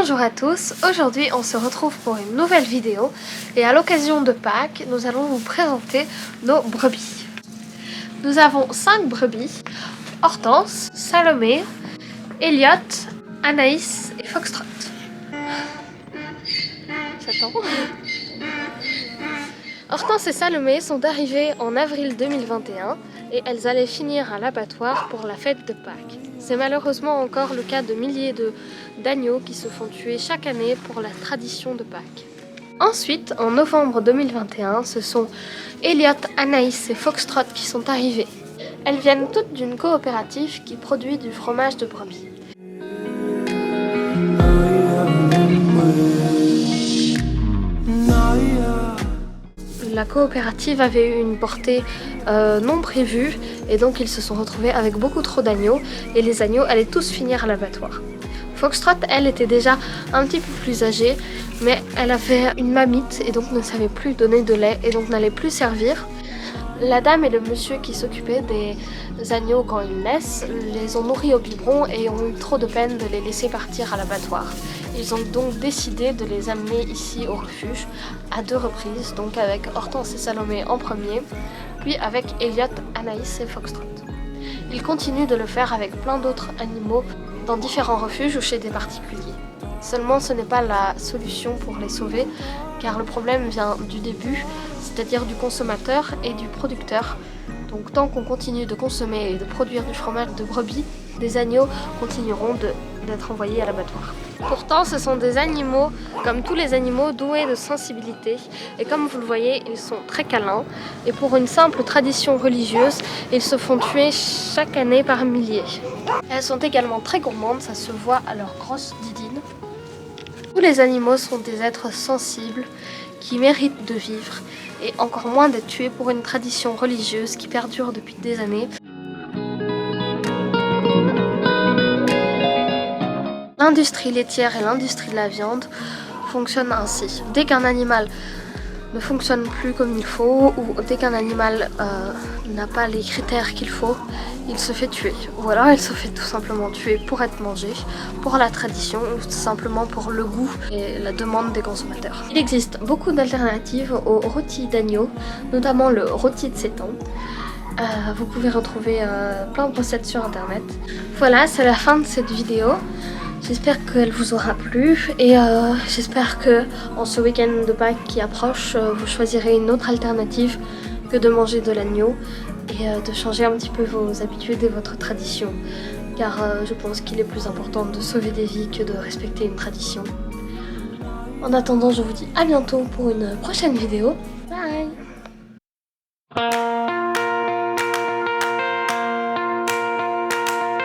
Bonjour à tous, aujourd'hui on se retrouve pour une nouvelle vidéo et à l'occasion de Pâques, nous allons vous présenter nos brebis. Nous avons 5 brebis, Hortense, Salomé, Elliot, Anaïs et Foxtrot. J'attends. Hortense et Salomé sont arrivées en avril 2021 et elles allaient finir à l'abattoir pour la fête de Pâques. C'est malheureusement encore le cas de milliers d'agneaux qui se font tuer chaque année pour la tradition de Pâques. Ensuite, en novembre 2021, ce sont Elliot, Anaïs et Foxtrot qui sont arrivées. Elles viennent toutes d'une coopérative qui produit du fromage de brebis. La coopérative avait eu une portée non prévue et donc ils se sont retrouvés avec beaucoup trop d'agneaux et les agneaux allaient tous finir à l'abattoir. Foxtrot, elle, était déjà un petit peu plus âgée, mais elle avait une mamite et donc ne savait plus donner de lait et donc n'allait plus servir. La dame et le monsieur qui s'occupaient des agneaux quand ils naissent les ont nourris au biberon et ont eu trop de peine de les laisser partir à l'abattoir. Ils ont donc décidé de les amener ici au refuge à 2 reprises, donc avec Hortense et Salomé en premier, puis avec Elliot, Anaïs et Foxtrot. Ils continuent de le faire avec plein d'autres animaux dans différents refuges ou chez des particuliers. Seulement ce n'est pas la solution pour les sauver, car le problème vient du début, c'est-à-dire du consommateur et du producteur. Donc tant qu'on continue de consommer et de produire du fromage de brebis, des agneaux continueront d'être envoyés à l'abattoir. Pourtant, ce sont des animaux, comme tous les animaux, doués de sensibilité. Et comme vous le voyez, ils sont très câlins. Et pour une simple tradition religieuse, ils se font tuer chaque année par milliers. Elles sont également très gourmandes, ça se voit à leurs grosses didines. Tous les animaux sont des êtres sensibles qui méritent de vivre et encore moins d'être tués pour une tradition religieuse qui perdure depuis des années. L'industrie laitière et l'industrie de la viande fonctionnent ainsi. Dès qu'un animal ne fonctionne plus comme il faut ou dès qu'un animal n'a pas les critères qu'il faut, il se fait tuer. Ou alors il se fait tout simplement tuer pour être mangé, pour la tradition ou tout simplement pour le goût et la demande des consommateurs. Il existe beaucoup d'alternatives au rôti d'agneau, notamment le rôti de sétan. Vous pouvez retrouver plein de recettes sur internet. Voilà, c'est la fin de cette vidéo. J'espère qu'elle vous aura plu et j'espère que en ce week-end de Pâques qui approche, vous choisirez une autre alternative que de manger de l'agneau et de changer un petit peu vos habitudes et votre tradition. Car je pense qu'il est plus important de sauver des vies que de respecter une tradition. En attendant, je vous dis à bientôt pour une prochaine vidéo. Bye!